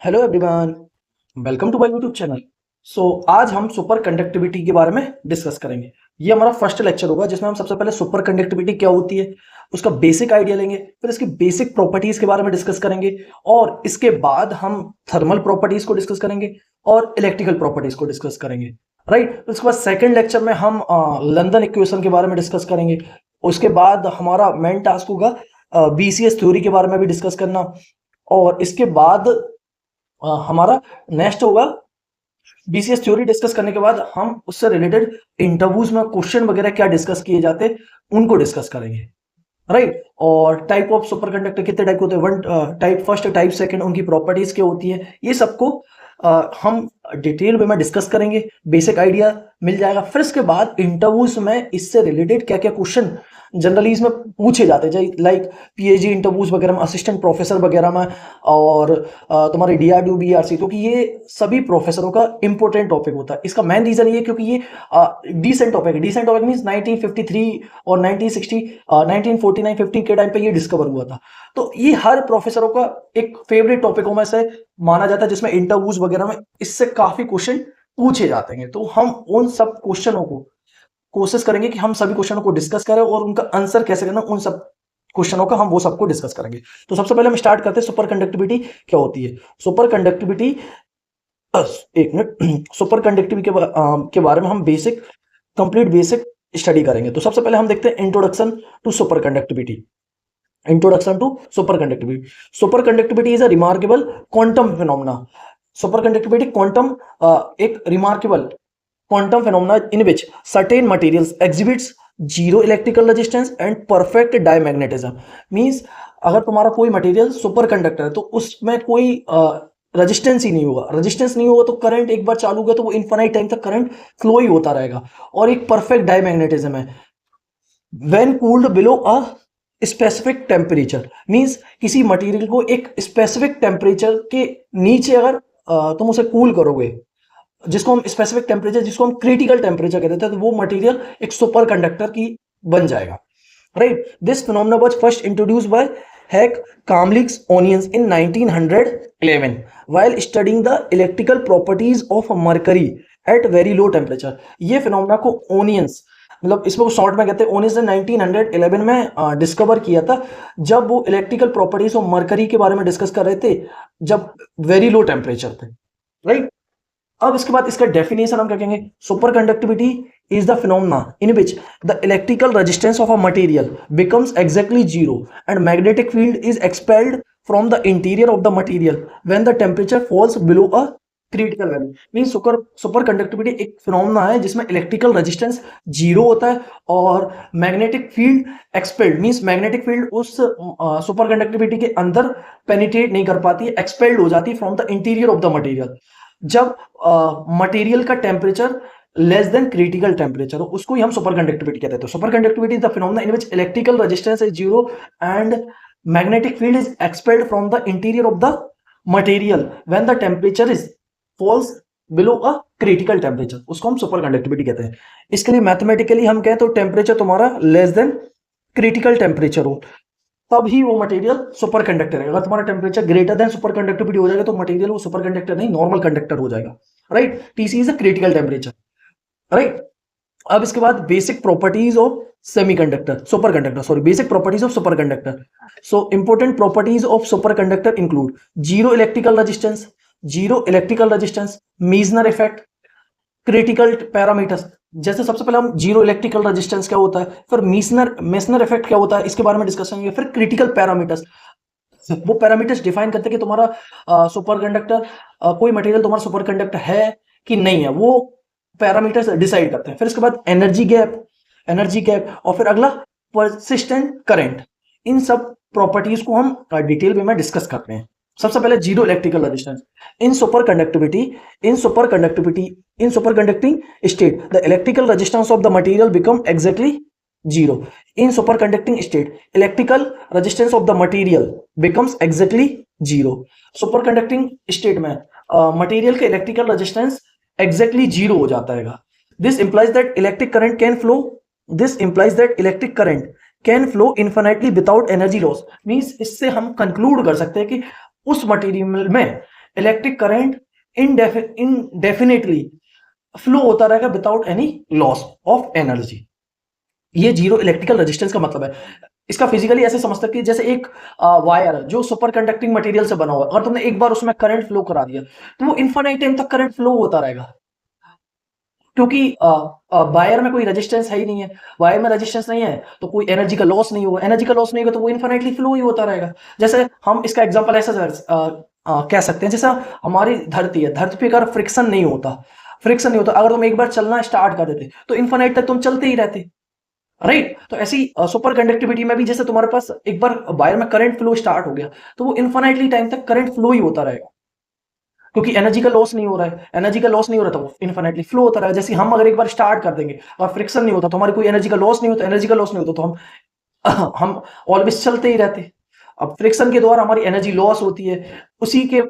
Hello everyone, welcome to my YouTube channel. आज हम super conductivity के बारे में डिस्कस करेंगे। ये हमारा फर्स्ट लेक्चर होगा जिसमें हम सबसे पहले सुपर कंडक्टिविटी क्या होती है उसका बेसिक आइडिया लेंगे, फिर इसकी बेसिक प्रॉपर्टीज के बारे में डिस्कस करेंगे और इसके बाद हम थर्मल प्रॉपर्टीज को डिस्कस करेंगे और इलेक्ट्रिकल प्रॉपर्टीज को डिस्कस करेंगे। राइट, उसके बाद सेकेंड लेक्चर में हम लंदन इक्वेशन के बारे में डिस्कस करेंगे। उसके बाद हमारा मेन टास्क होगा बीसीएस थ्योरी के बारे में भी डिस्कस करना। और इसके बाद हमारा नेक्स्ट होगा बीसीएस थ्योरी डिस्कस करने के बाद हम उससे रिलेटेड इंटरव्यूज में क्वेश्चन वगैरह क्या डिस्कस किए जाते उनको डिस्कस करेंगे। राइट, और टाइप ऑफ सुपर कंडक्टर कितने टाइप होते हैं, one type, first type, second, उनकी प्रॉपर्टीज क्या होती है, ये सबको हम डिटेल में डिस्कस करेंगे। बेसिक आइडिया मिल जाएगा। फिर इसके बाद इंटरव्यूज में इससे रिलेटेड क्या क्या क्वेश्चन जनरली इसमें पूछे जाते हैं, लाइक पीएचडी इंटरव्यूज वगैरह में, असिस्टेंट प्रोफेसर वगैरह में, और तुम्हारे डीआरडीओ बीआरसी, क्योंकि ये सभी प्रोफेसरों का इंपॉर्टेंट टॉपिक होता है। इसका मेन रीजन ये क्योंकि ये डिसेंट टॉपिक है। डिसेंट टॉपिक मींस 1953 और 1960 1949-50 के टाइम पे ये डिस्कवर हुआ था। तो ये हर प्रोफेसरों का एक फेवरेट टॉपिकों में से माना जाता है जिसमें इंटरव्यूज वगैरह में इससे काफी क्वेश्चन पूछे जाते हैं। तो हम उन सब क्वेश्चनों को कोशिश करेंगे कि हम सभी क्वेश्चनों को डिस्कस करें और उनका आंसर कैसे करना, उन सब क्वेश्चनों का हम वो सबको डिस्कस करेंगे। तो सबसे पहले हम स्टार्ट करते हैं सुपर कंडक्टिविटी क्या होती है। सुपर कंडक्टिविटी, एक मिनट, सुपर कंडक्टिविटी के बारे में हम कंप्लीट बेसिक स्टडी करेंगे। तो सबसे पहले हम देखते हैं introduction to superconductivity. Introduction to superconductivity. Superconductivity is a remarkable quantum phenomena. Superconductivity quantum, एक remarkable quantum phenomena in which certain materials exhibits zero electrical resistance and perfect diamagnetism। Means अगर तुम्हारा कोई material super conductor है तो उसमें कोई resistance ही नहीं होगा। रेजिस्टेंस नहीं होगा तो करंट एक बार चालू होगा तो वो इनफाइनाइट टाइम तक करंट फ्लो ही होता रहेगा। और एक परफेक्ट डायमैग्नेटिज्म है। When cooled below a specific temperature, means किसी मटेरियल को एक स्पेसिफिक टेम्परेचर के नीचे अगर तुम उसे कूल करोगे, जिसको हम स्पेसिफिक टेम्परेचर, जिसको हम क्रिटिकल टेम्परेचर कहते हैं, तो वो मटेरियल एक सुपर कंडक्टर की बन जाएगा। Right, this phenomena was first introduced by Heike Kamerlingh Onnes in 1911 while studying the electrical properties of mercury at very low temperature. ये फिनोमेना को ओनियंस, मतलब इसमें शॉर्ट में कहते हैं, ओनियंस ने 1911 में डिस्कवर किया था, जब वो इलेक्ट्रिकल प्रॉपर्टीज ऑफ मरकरी के बारे में डिस्कस कर रहे थे जब वेरी लो टेम्परेचर थे। राइट, अब इसके बाद इसका डेफिनेशन हम क्या कहेंगे। Super conductivity is the phenomena in which the electrical resistance of a material becomes exactly zero and magnetic field is expelled from the interior of the material when the temperature falls below a critical value. Mean super conductivity एक phenomena है जिसमें electrical resistance zero होता है और magnetic field expelled, means magnetic field उस super conductivity के अंदर penetrate नहीं कर पाती है, एक्सपेल्ड हो जाती है from the interior of the material. जब मटेरियल का temperature less than critical temperature हो, उसको ही हम सुपर कंडक्टिविटी कहते हैं। तो super conductivity is the phenomena in which electrical resistance is zero and magnetic field is expelled from the interior of the material when the temperature is falls below a critical temperature, उसको हम super conductivity कहते हैं। इसके लिए mathematically हम कहें तो temperature तुम्हारा लेस देन क्रिटिकल टेम्परेचर हो तब ही वो मटेरियल सुपर कंडक्टर है। अगर तुम्हारा temperature greater than super conductivity हो जाएगा तो मटेरियल वो सुपर कंडक्टर नहीं, नॉर्मल कंडक्टर हो जाएगा। Right, TC is a critical temperature. Right, अब इसके बाद basic properties of semiconductor, super conductor, sorry, basic properties of super conductor. So important properties of super conductor include zero electrical resistance, Meissner effect, critical parameters. जैसे सबसे पहले हम zero electrical resistance क्या होता है, फिर मेसनर इफेक्ट क्या होता है, इसके बारे में डिस्कस करेंगे। फिर क्रिटिकल पैरामीटर्स, वो पैरामीटर्स डिफाइन करते हैं कि तुम्हारा सुपर कंडक्टर, कोई मटेरियल तुम्हारा सुपर कंडक्टर है कि नहीं है, वो पैरामीटर्स डिसाइड करते हैं। फिर इसके बाद एनर्जी गैप, और फिर अगला परसिस्टेंट करंट। इन सब प्रॉपर्टीज को हम डिटेल में डिस्कस करते हैं। सबसे पहले zero electrical resistance in super conducting state the electrical resistance of the material become exactly zero. In super conducting state electrical resistance of the material becomes exactly zero. Super conducting state में material के electrical resistance exactly zero हो जाता है। This implies that electric current can flow infinitely without energy loss. Means इससे हम conclude कर सकते हैं कि उस मटेरियल में इलेक्ट्रिक करंट इनडेफिनेटली फ्लो होता रहेगा without any loss of energy. ये जीरो इलेक्ट्रिकल रेजिस्टेंस का मतलब है। इसका फिजिकली ऐसे समझ सकते हैं जैसे एक वायर जो सुपर कंडक्टिंग मटेरियल से बना हुआ है, और तुमने एक बार उसमें करंट फ्लो करा दिया तो वो इनफाइनाइट टाइम तक करंट फ्लो होता रहेगा, क्योंकि वायर में कोई रेजिस्टेंस है ही नहीं है। वायर में रेजिस्टेंस नहीं है तो कोई एनर्जी का लॉस नहीं होगा, एनर्जी का लॉस नहीं होगा तो वो इनफाइनाइटली फ्लो ही होता रहेगा। जैसे हम इसका एग्जांपल ऐसा कह सकते हैं, जैसा हमारी धरती है, धरती पे अगर फ्रिक्शन नहीं होता, फ्रिक्शन नहीं होता, अगर तुम एक बार चलना स्टार्ट कर देते तो इनफाइनाइट तक तुम चलते ही रहते, राइट। तो ऐसी सुपर कंडक्टिविटी में भी जैसे तुम्हारे पास एक बार वायर में करंट फ्लो स्टार्ट हो गया तो वो इनफाइनाइटली टाइम तक करंट फ्लो ही होता रहेगा, क्योंकि एनर्जी का लॉस नहीं हो रहा है। एनर्जी का लॉस नहीं हो रहा तो इनफाइनाइटली फ्लो होता रहेगा। जैसे हम अगर एक बार स्टार्ट कर देंगे और फ्रिक्शन नहीं होता तो हमारी कोई एनर्जी का लॉस नहीं होता, एनर्जी का लॉस नहीं होता तो हम ऑलवेज चलते ही रहते। अब फ्रिक्शन के द्वारा हमारी एनर्जी लॉस होती है, उसी के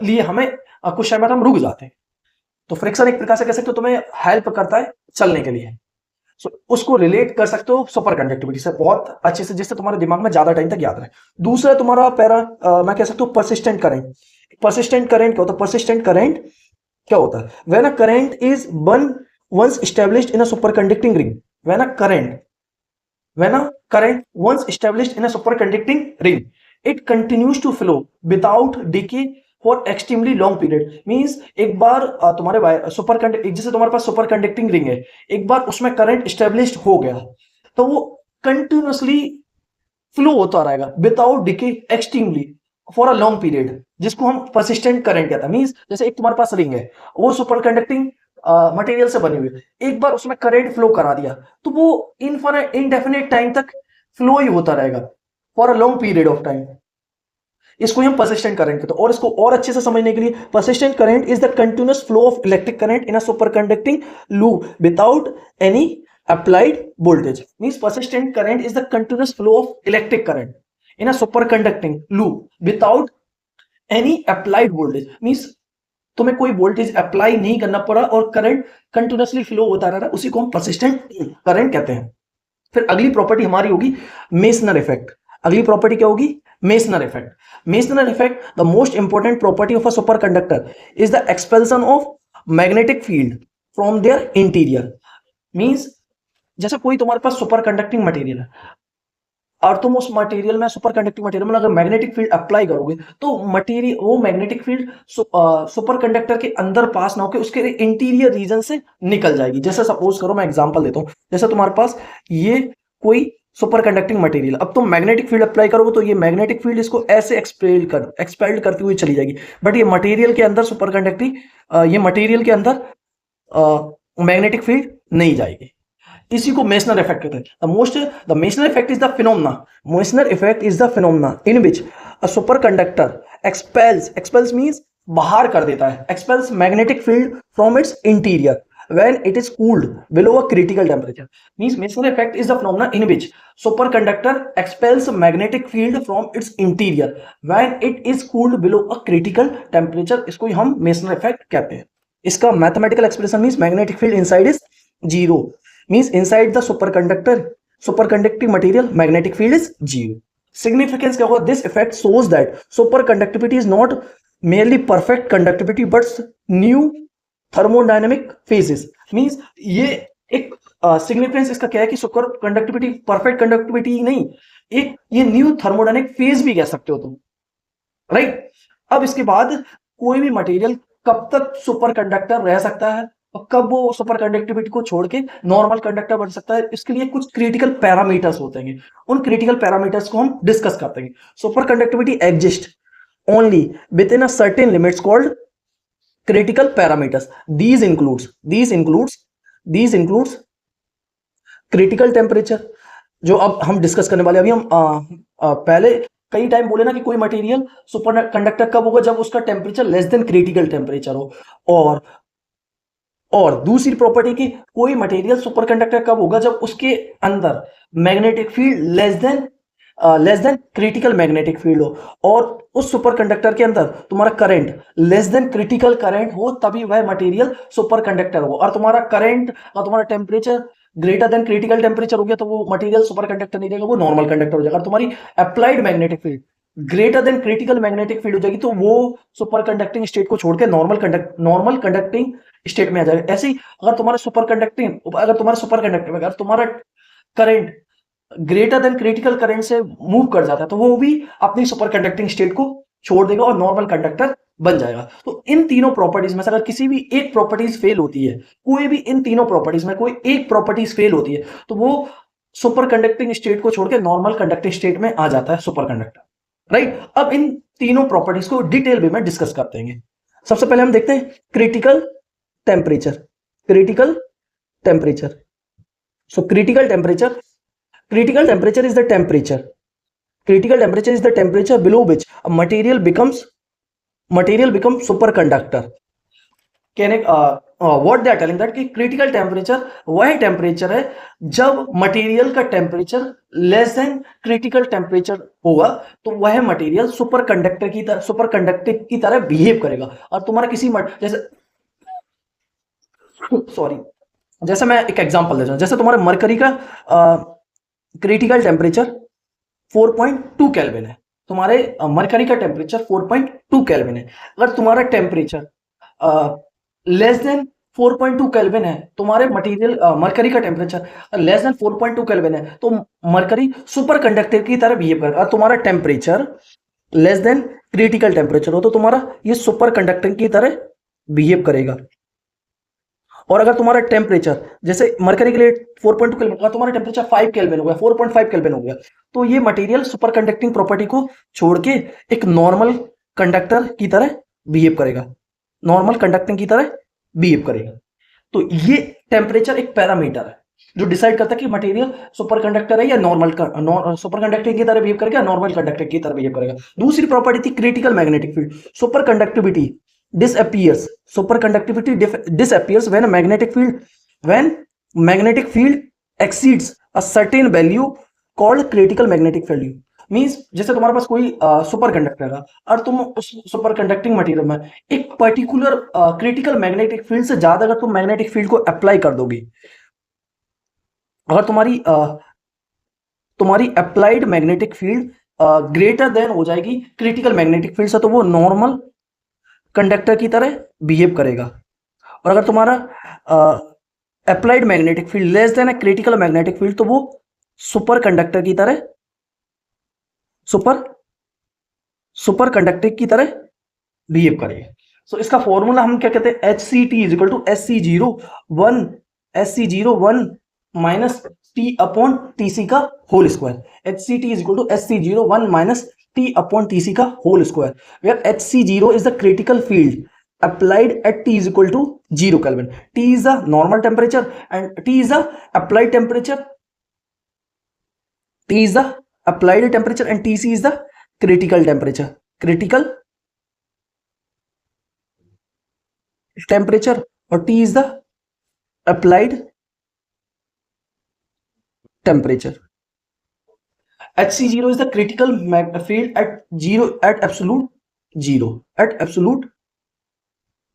लिए हमें कुछ समय हम रुक जाते हैं। तो फ्रिक्शन एक प्रकार से कह सकते हो तुम्हें हेल्प करता है चलने के लिए। उसको रिलेट कर सकते हो सुपर कंडक्टिविटी से बहुत अच्छे से, जिससे तुम्हारे दिमाग में ज्यादा टाइम तक याद रहे। दूसरा तुम्हारा मैं कह सकता हूँ परसिस्टेंट करंट। परसिस्टेंट करंट क्या होता है? परसिस्टेंट करंट क्या होता है? When a current is once established in a superconducting ring, when a current once established in a superconducting ring, it continues to flow without decay for extremely long period। Means एक बार तुम्हारे super conduct, जैसे तुम्हारे पास super conducting ring है, एक बार उसमें current establish हो गया तो वो कंटिन्यूसली फ्लो होता रहेगा without decay extremely for a long period, जिसको हम परसिस्टेंट करंट कहते हैं। मींस जैसे एक तुम्हारे पास रिंग है, वो सुपर कंडक्टिंग मटेरियल से बनी हुई है, एक बार उसमें करंट फ्लो करा दिया तो वो इनडेफिनेट टाइम तक फ्लो ही होता रहेगा for a long period of time. इसको हम परसिस्टेंट करंट कहते हैं। और इसको और अच्छे से समझने के लिए, persistent current is the continuous flow of electric current in a super conducting loop without any applied voltage। means persistent current is the continuous flow of electric current in a superconducting loop without any applied voltage। means तुम्हें कोई voltage apply नहीं करना पड़ा और current continuously flow होता रहा, उसी को हम परसिस्टेंट करंट कहते हैं। फिर अगली प्रॉपर्टी हमारी होगी मेसनर इफेक्ट। अगली प्रॉपर्टी क्या होगी? Meissner effect. Meissner effect, the most important property of a super conductor is the expulsion of magnetic field from their interior. Means जैसे कोई तुम्हारे पास सुपर कंडक्टिंग मटेरियल है और तुम उस मटेरियल में, सुपर कंडक्टिंग मटेरियल में अगर मैग्नेटिक फील्ड अप्लाई करोगे तो मटेरियल, वो मैग्नेटिक फील्ड सुपर कंडक्टर के अंदर पास ना होकर उसके इंटीरियर रीजन से निकल जाएगी। जैसे सपोज करो, मैं एग्जांपल देता हूं, जैसे तुम्हारे पास ये कोई सुपर कंडक्टिंग मटेरियल, अब तुम मैग्नेटिक फील्ड अप्लाई करोगे तो ये मैग्नेटिक फील्ड इसको ऐसे एक्सपेल्ड करती हुई चली जाएगी, बट ये मटेरियल के अंदर सुपर कंडक्टिंग ये मटेरियल के अंदर मैग्नेटिक फील्ड नहीं जाएगी। इसी को मेसनर इफेक्ट कहते हैं। The Meissner effect is the phenomena, Meissner effect is the phenomena in which a super conductor expels means बाहर कर देता है, expels magnetic field from its interior when it is cooled below a critical temperature। means Mason's effect is the phenomena in which superconductor expels magnetic field from its interior when it is cooled below a critical temperature। इसको ही हम Mason's effect कहते हैं। इसका mathematical expression means magnetic field inside is zero। means inside the superconducting material magnetic field is zero। significance क्या होगा? this effect shows that superconductivity is not merely perfect conductivity but new thermodynamic phases. Means ये एक significance इसका क्या है कि super conductivity perfect conductivity नहीं, एक ये न्यू थर्मोडायनेमिक फेज भी कह सकते हो तुम, राइट। अब इसके बाद कोई भी मटेरियल कब तक सुपर कंडक्टर रह सकता है और कब वो सुपर कंडक्टिविटी को छोड़ के नॉर्मल कंडक्टर बन सकता है, इसके लिए कुछ क्रिटिकल पैरामीटर्स होते हैं। उन क्रिटिकल पैरामीटर्स को हम डिस्कस करते हैं। Super conductivity exist only with in a certain limits called critical parameters। these includes critical temperature, जो अब हम डिस्कस करने वाले। अभी हम पहले कई टाइम बोले ना कि कोई मटेरियल सुपर कंडक्टर कब होगा? जब उसका temperature less than critical temperature हो। और दूसरी प्रॉपर्टी की कोई मटेरियल सुपर कंडक्टर कब होगा? जब उसके अंदर magnetic field less than critical magnetic field हो, और उस सुपर कंडक्टर के अंदर तुम्हारा current less than critical current हो, तभी वह मटेरियल सुपर कंडक्टर हो। और तुम्हारा करंट और तुम्हारा temperature greater than critical temperature हो गया तो वो मटेरियल सुपर कंडक्टर नहीं रहेगा, वो नॉर्मल कंडक्टर हो जाएगा। और तुम्हारी applied magnetic field greater than critical magnetic field हो जाएगी तो वो सुपर कंडक्टिंग स्टेट को छोड़ के नॉर्मल कंडक्टिंग स्टेट में आ जाएगा। ऐसे ही अगर तुम्हारे सुपर कंडक्टर में अगर तुम्हारा current greater than critical current से मूव कर जाता है तो वो भी अपनी सुपर कंडक्टिंग स्टेट को छोड़ देगा और नॉर्मल कंडक्टर बन जाएगा। तो इन तीनों प्रॉपर्टीज में से अगर किसी भी एक प्रॉपर्टीज फेल होती है, कोई भी इन तीनों प्रॉपर्टीज में कोई एक प्रॉपर्टीज फेल होती है तो वो सुपर कंडक्टिंग स्टेट को छोड़ के नॉर्मल कंडक्टिंग स्टेट में आ जाता है सुपर कंडक्टर, राइट। अब इन तीनों प्रॉपर्टीज को डिटेल वे में डिस्कस करते हैं। सबसे पहले हम देखते हैं critical temperature. Critical temperature, so critical temperature is the temperature. Critical temperature is the temperature below which a material becomes superconductor. What they are telling that कि critical temperature वह टेम्परेचर है जब मटेरियल का temperature less than critical temperature होगा तो वह material super conductive की तरह बिहेव करेगा। और तुम्हारा किसी जैसे मैं एक एग्जांपल दे रहा हूं, जैसे तुम्हारे मरकरी का क्रिटिकल टेम्परेचर 4.2 केल्विन है। तुम्हारे मरकरी का टेम्परेचर 4.2 केल्विन है। अगर तुम्हारा टेम्परेचर लेस देन 4.2 केल्विन है, तुम्हारे मरकरी का टेम्परेचर लेस देन 4.2 केल्विन है तो मरकरी सुपर कंडक्टर की तरह बिहेव करेगा। और तुम्हारा temperature less than critical temperature हो तो तुम्हारा ये सुपर कंडक्टर की तरह बिहेव करेगा। और अगर तुम्हारा टेम्परेचर जैसे मरकरी के लिए 4.2 केल्विन, अगर तुम्हारा टेम्परेचर 5 केल्विन हो गया, 4.5 केल्विन हो गया तो ये मटेरियल सुपर कंडक्टिंग प्रॉपर्टी को छोड़ के एक नॉर्मल कंडक्टर की तरह बिहेव करेगा, नॉर्मल कंडक्टिंग की तरह बिहेव करेगा। तो ये टेम्परेचर एक पैरामीटर है जो डिसाइड करता है कि मटेरियल सुपर कंडक्टर है या सुपर कंडक्टिंग की तरह बिहेव करेगा, नॉर्मल कंडक्टर की तरह बिहेव करेगा। दूसरी प्रॉपर्टी थी critical magnetic field. Super conductivity disappears, superconductivity disappears when magnetic field exceeds a certain value called critical magnetic field। Means जैसे तुम्हारे पास कोई सुपर कंडक्टर है और तुम उस सुपर कंडक्टिंग मटेरियल में एक पर्टिकुलर क्रिटिकल मैग्नेटिक फील्ड से ज्यादा अगर तुम मैग्नेटिक फील्ड को अप्लाई कर दोगे, अगर तुम्हारी applied magnetic field greater than हो जाएगी क्रिटिकल मैग्नेटिक फील्ड से तो वो नॉर्मल कंडक्टर की तरह बिहेव करेगा। और अगर तुम्हारा applied magnetic field less than है क्रिटिकल मैग्नेटिक फील्ड तो वो सुपर कंडक्टर की तरह सुपर कंडक्टर की तरह बिहेव करेगा। सो इसका फॉर्मूला हम क्या कहते हैं, HCT is equal to SC01 minus T upon TC का whole square. HCT is equal to SC01 minus T upon TC का whole square, where HC0 is the critical field applied at T is equal to 0 Kelvin. T is the normal temperature and T is the applied temperature. T is the applied temperature and TC is the critical temperature. Critical temperature or T is the applied temperature. HC0 is the critical field at absolute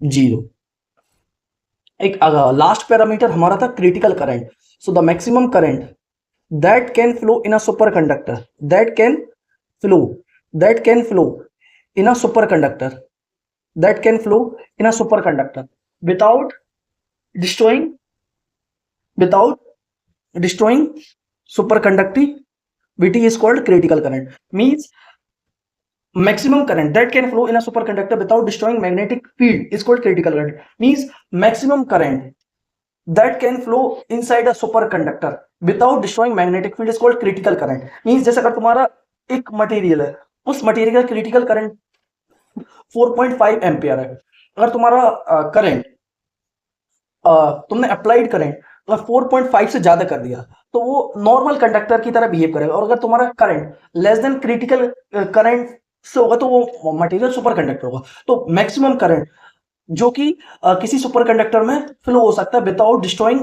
zero. एक last parameter हमारा था critical current. So the maximum current that can flow in a super conductor, that can flow in a super conductor without destroying super conductivity is called critical current. Means maximum current that can flow in a superconductor without destroying magnetic field is called critical current. Means maximum current that can flow inside a superconductor without destroying magnetic field is called critical current. Means जैसे अगर तुम्हारा एक material है, उस material का critical current 4.5 ampere है, अगर तुम्हारा करंट तुमने अप्लाइड करंट अगर 4.5 से ज्यादा कर दिया तो वो नॉर्मल कंडक्टर की तरह बिहेव करेगा। और अगर तुम्हारा current less than critical current से होगा तो वो मटेरियल सुपर कंडक्टर होगा। तो मैक्सिमम करंट जो कि किसी सुपर कंडक्टर में फ्लो हो सकता है without destroying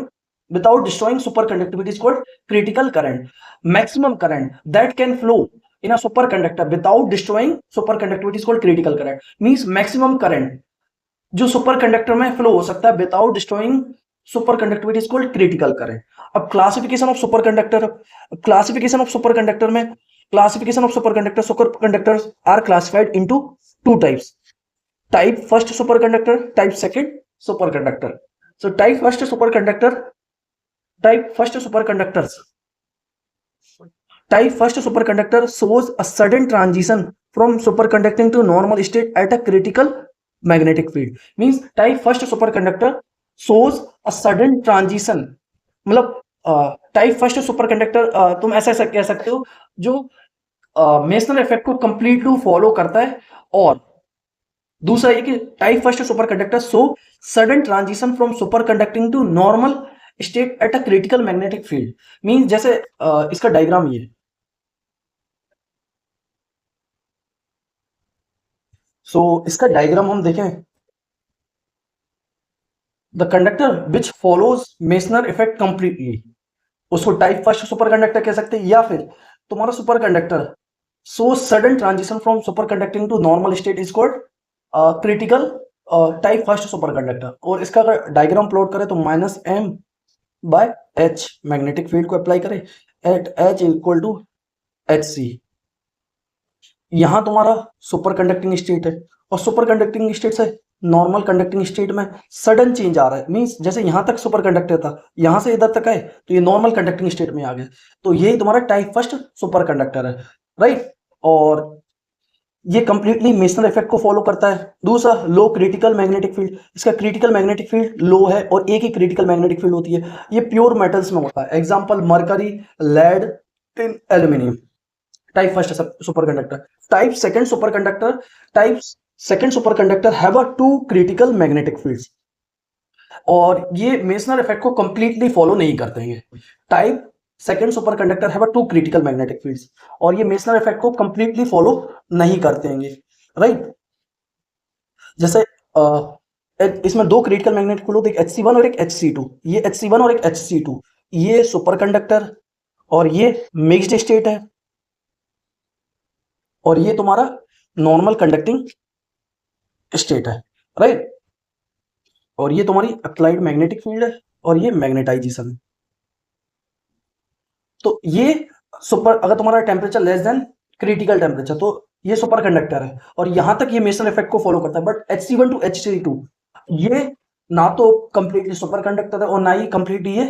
super conductivity is called critical current. Maximum current that can flow in a super conductor without destroying super conductivity is called critical current. Means maximum current जो super conductor में flow हो सकता है without destroying super conductivity is called critical current. अब classification of super conductor में Classification of superconductors. Superconductors are classified into two types: type first superconductor, type second superconductor. So type first superconductors. Type first superconductor shows a sudden transition from superconducting to normal state at a critical magnetic field. Means type first superconductor shows a sudden transition. मतलब type first superconductor तुम ऐसा कह सकते हो जो Meissner effect को completely follow करता है, और दूसरा ये कि type first superconductor show sudden transition from superconducting to normal state at a critical magnetic field. Means जैसे इसका डायग्राम ये, इसका डायग्राम हम देखें, the conductor which follows Meissner effect completely, उसको टाइप फर्स्ट सुपरकंडक्टर कह सकते हैं। या फिर तुम्हारा superconductor so sudden transition from superconducting to normal state is called critical type first superconductor. और इसका अगर डायग्राम प्लॉट करें तो -m by h magnetic field को अप्लाई करें at h equal to hc। यहां तुम्हारा सुपर कंडक्टिंग स्टेट है, और सुपर कंडक्टिंग स्टेट से नॉर्मल कंडक्टिंग स्टेट में सडन चेंज आ रहा है। मींस जैसे यहां तक सुपर कंडक्टर था, यहां से इधर तक आए तो ये नॉर्मल कंडक्टिंग स्टेट में आ गया। तो यही तुम्हारा टाइप फर्स्ट सुपर कंडक्टर है, राइट। और ये कंप्लीटली मेसनर इफेक्ट को फॉलो करता है। दूसरा, लो क्रिटिकल मैग्नेटिक फील्ड, इसका क्रिटिकल मैग्नेटिक फील्ड लो है और एक ही क्रिटिकल मैग्नेटिक फील्ड होती है। ये प्योर मेटल्स में होता है, example mercury, lead, tin, aluminium. Type first superconductor. Type second superconductor have a two critical magnetic fields, और ये मेसनर इफेक्ट को कंप्लीटली फॉलो नहीं करते हैं। Type second superconductor have a two critical magnetic fields, और ये मेसनर इफेक्ट को completely follow नहीं करते हैं, राइट। जैसे इसमें दो क्रिटिकल मैग्नेटिक फील्ड होते हैं, एक Hc1 और एक Hc2। ये Hc1 और एक Hc2, ये सुपरकंडक्टर और ये मिक्स्ड स्टेट है, और ये तुम्हारा नॉर्मल कंडक्टिंग स्टेट है, राइट। और ये तुम्हारी अप्लाइड मैग्नेटिक फील्ड है, और ये मैग्नेटाइजेशन है। तो ये अगर तुम्हारा temperature less than critical temperature, तो ये सुपर कंडक्टर है, और यहां तक ये मेसन इफेक्ट को फॉलो करता है। बट Hc1 टू Hc2 ये ना तो कंप्लीटली सुपर कंडक्टर है और ना ही कंप्लीटली ये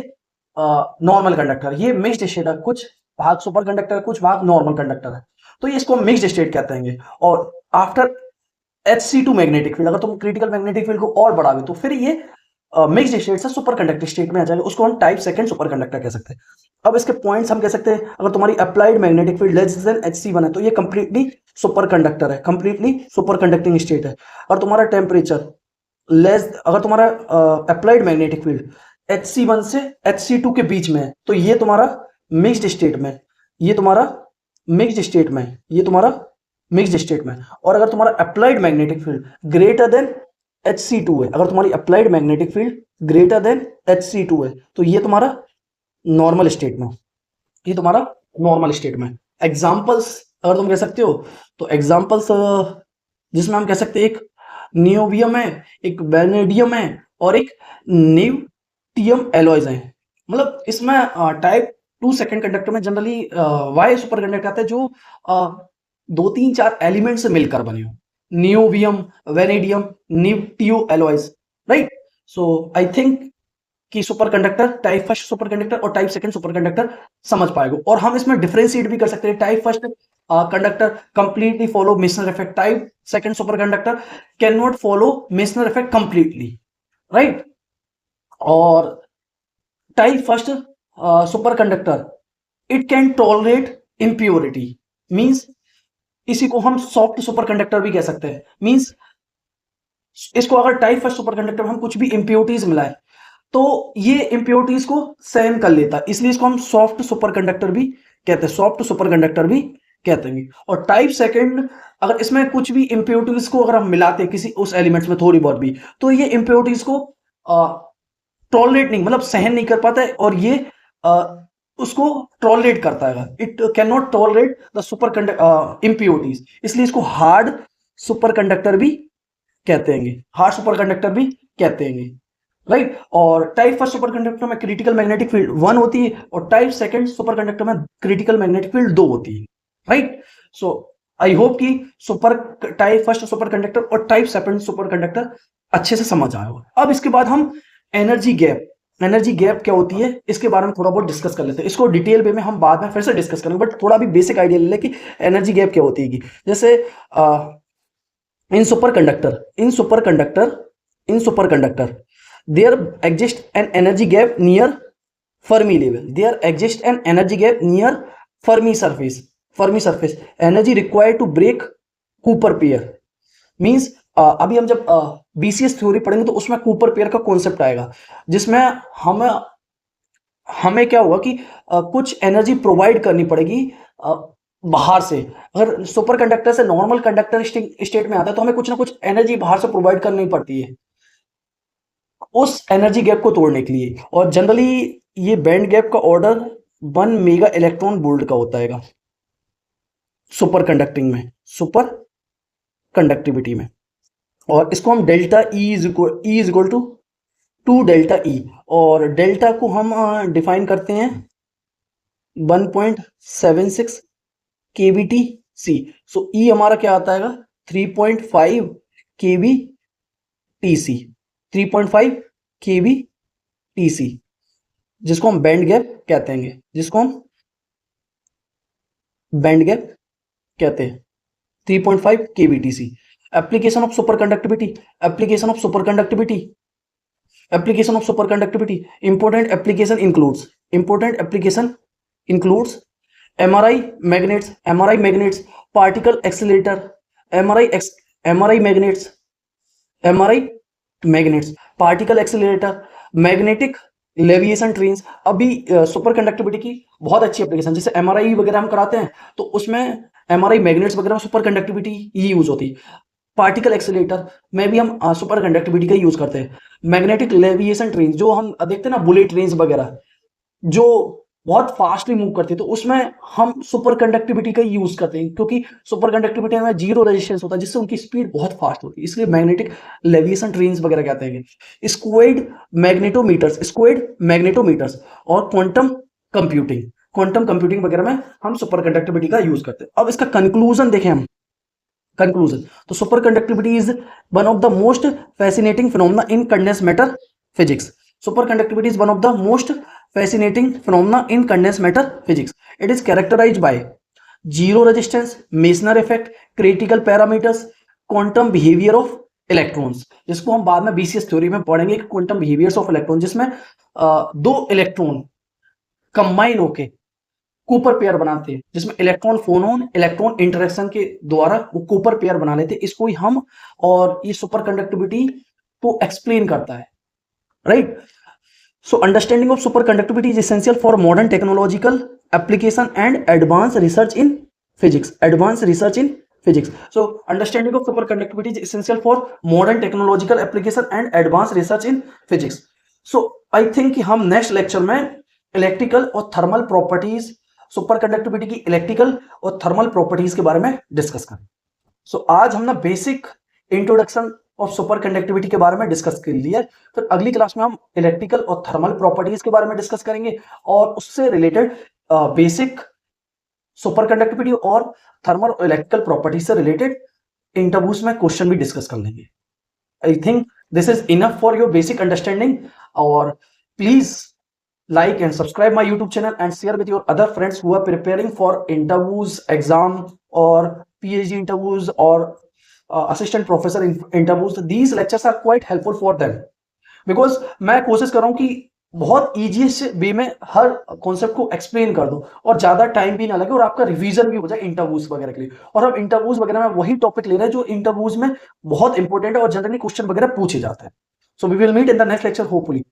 नॉर्मल कंडक्टर। ये मिक्स्ड स्टेट है, कुछ भाग सुपर कंडक्टर है, कुछ भाग नॉर्मल कंडक्टर है, तो ये इसको मिक्स्ड स्टेट कहते हैं। और आफ्टर Hc2 मैग्नेटिक फील्ड, अगर तुम क्रिटिकल मैग्नेटिक फील्ड को और बढ़ावे तो फिर ये मिक्स्ड स्टेट से सुपर कंडक्टिव स्टेट में आ जाएगा, उसको हम टाइप सेकंड सुपर कंडक्टर कह सकते हैं। अब इसके पॉइंट्स हम कह सकते हैं, अगर तुम्हारी applied magnetic field less than Hc1 है तो ये कंप्लीटली सुपर कंडक्टर है, कंप्लीटली सुपर कंडक्टिंग स्टेट है। और तुम्हारा टेम्परेचर अगर तुम्हारा अप्लाइड मैग्नेटिक फील्ड Hc1 से Hc2 के बीच में है तो ये तुम्हारा मिक्स्ड स्टेट में, ये तुम्हारा मिक्स्ड स्टेट में, ये तुम्हारा मिक्स्ड स्टेट में। और अगर तुम्हारा applied magnetic field greater than Hc2 है, अगर तुम्हारी applied magnetic field greater than Hc2 है तो ये तुम्हारा नॉर्मल स्टेट में, ये तुम्हारा नॉर्मल स्टेट में। एग्जांपल्स अगर तुम कह सकते हो तो एग्जांपल्स जिसमें हम कह सकते हैं, एक नियोबियम है, एक वेनेडियम है, और एक न्यूटियम एलॉयज है। मतलब इसमें टाइप 2 सेकंड कंडक्टर में जनरली वाई सुपर कंडक्टर आते हैं जो 2-3-4 एलिमेंट से मिलकर बने हो, नियोबियम, वेनेडियम, न्यूटियो alloys, right. So I think कि super conductor type first super conductor और टाइप सेकंड सुपर कंडक्टर समझ पाएगा। और हम इसमें डिफरेंशिएट भी कर सकते हैं, type first conductor completely follow Meissner effect, type second super conductor can not follow Meissner effect completely, right. और type first super conductor it can tolerate impurity, means इसी को हम सॉफ्ट सुपर कंडक्टर भी कह सकते हैं। मींस इसको अगर टाइप फर्स्ट सुपर कंडक्टर में हम कुछ भी इम्प्योरिटीज मिलाए तो ये इम्प्योरिटीज को सहन कर लेता है, इसलिए इसको हम सॉफ्ट सुपर कंडक्टर भी कहते हैं, सॉफ्ट सुपर कंडक्टर भी कहते हैं। और टाइप सेकंड, अगर इसमें कुछ भी इम्प्योरिटीज को अगर हम मिलाते हैं किसी उस एलिमेंट्स में थोड़ी बहुत भी, तो ये इम्प्योरिटीज को टॉलरेट नहीं, मतलब सहन नहीं कर पाता है, और ये उसको टॉलरेट करता है। It can not tolerate the super impurities, इसलिए इसको हार्ड सुपर कंडक्टर भी कहते हैं, हार्ड सुपर कंडक्टर भी कहते हैं, राइट। और टाइप फर्स्ट सुपर कंडक्टर में क्रिटिकल मैग्नेटिक फील्ड 1 होती है, और टाइप सेकंड सुपर कंडक्टर में क्रिटिकल मैग्नेटिक फील्ड 2 होती है। राइट। सो आई होप कि super type first super conductor और टाइप सेकंड सुपर कंडक्टर अच्छे से समझ आया होगा। अब इसके बाद हम एनर्जी गैप क्या होती है इसके बारे में थोड़ा बहुत डिस्कस कर लेते हैं। इसको डिटेल वे में हम बाद में फिर से डिस्कस करेंगे, बट थोड़ा भी बेसिक आइडिया ले लें कि एनर्जी गैप क्या होती है। जैसे in super conductor there exist an energy gap near Fermi level, there exist an energy gap near Fermi surface energy required to break Cooper pair means अभी हम जब बीसीएस थ्योरी पढ़ेंगे तो उसमें कूपर पेयर का कॉन्सेप्ट आएगा, जिसमें हमें हमें क्या होगा कि कुछ एनर्जी प्रोवाइड करनी पड़ेगी बाहर से। अगर सुपर कंडक्टर से नॉर्मल कंडक्टर स्टेट में आता है तो हमें कुछ ना कुछ एनर्जी बाहर से प्रोवाइड करनी पड़ती है उस एनर्जी गैप को तोड़ने के लिए। और जनरली ये बैंड गैप का ऑर्डर 1 मेगा इलेक्ट्रॉन वोल्ट का होता है सुपर कंडक्टिविटी में। और इसको हम delta E is equal to 2 delta E, और डेल्टा को हम डिफाइन करते हैं 1.76 केवीटी सी। सो ई हमारा क्या आता है 3.5 केवी टीसी, 3.5 केवी टीसी, जिसको हम बैंड गैप कहते हैं 3.5 केवीटीसी। Application of super conductivity important application includes MRI magnets, particle accelerator, MRI magnets, particle accelerator, magnetic levitation trains. अभी सुपर कंडक्टिविटी की बहुत अच्छी एप्लीकेशन, जैसे एमआरआई वगैरह हम कराते हैं तो उसमें एमआरआई मैग्नेट्स वगैरह में सुपर कंडक्टिविटी ही यूज होती है। पार्टिकल एक्सीलरेटर में भी हम सुपर कंडक्टिविटी का यूज करते हैं। मैग्नेटिक लेविएशन ट्रेन जो हम देखते हैं ना, बुलेट ट्रेन्स वगैरह जो बहुत फास्टली मूव करती है, तो उसमें हम सुपर कंडक्टिविटी का यूज करते हैं, क्योंकि सुपर कंडक्टिविटी में जीरो रेजिस्टेंस होता है जिससे उनकी स्पीड बहुत फास्ट होती है, इसलिए मैग्नेटिक लेविएशन ट्रेन्स वगैरह कहते हैं। स्क्वेड मैग्नेटोमीटर्स और क्वांटम कंप्यूटिंग वगैरह में हम सुपर कंडक्टिविटी का यूज करते हैं। अब इसका कंक्लूजन देखें हम। तो super conductivity is one of the most fascinating phenomena in condense matter physics. Super conductivity is one of the most fascinating phenomena in condensed matter physics. It is characterized by zero resistance, Meissner effect, critical parameters, quantum behavior of electrons, जिसको हम बाद में BCS theory में पढ़ेंगे, quantum behaviours of electron, जिसमें दो electron combine होके Cooper pair बनाते हैं, जिसमें इलेक्ट्रॉन फोनोन इलेक्ट्रॉन इंटरेक्शन के द्वारा वो कूपर पेयर बना लेते हैं। इसको ही हम, और ये सुपर कंडक्टिविटी को एक्सप्लेन करता है, right. So understanding of superconductivity is essential for modern technological application and advanced research in physics. So understanding of superconductivity is essential for modern technological application and advanced research in physics. So I think कि हम next lecture में electrical और thermal properties, superconductivity की electrical और thermal properties के बारे में discuss करें। सो आज हमने बेसिक इंट्रोडक्शन और सुपर कंडक्टिविटी के बारे में डिस्कस कर लिया। फिर अगली क्लास में हम इलेक्ट्रिकल और थर्मल प्रॉपर्टीज के बारे में डिस्कस करेंगे, और उससे रिलेटेड बेसिक सुपर कंडक्टिविटी और थर्मल और इलेक्ट्रिकल प्रॉपर्टीज से रिलेटेड इंटरव्यूज में क्वेश्चन भी डिस्कस कर लेंगे। I think this is enough for your basic understanding, और please like and subscribe my YouTube channel and share with your other friends who are preparing for interviews, exam or PhD interviews or assistant professor interviews. These lectures are quite helpful for them because मैं कोशिश कर रहा हूँ कि बहुत easiest वे में हर concept को explain कर दूं और ज्यादा टाइम भी ना लगे और आपका रिवीजन भी हो जाए इंटरव्यूज वगैरह के लिए। और हम इंटरव्यूज वगैरह में वही टॉपिक ले रहे हैं जो इंटरव्यूज में बहुत इंपॉर्टेंट है और जनरली क्वेश्चन वगैरह पूछे जाते हैं। So we will meet in the next lecture hopefully.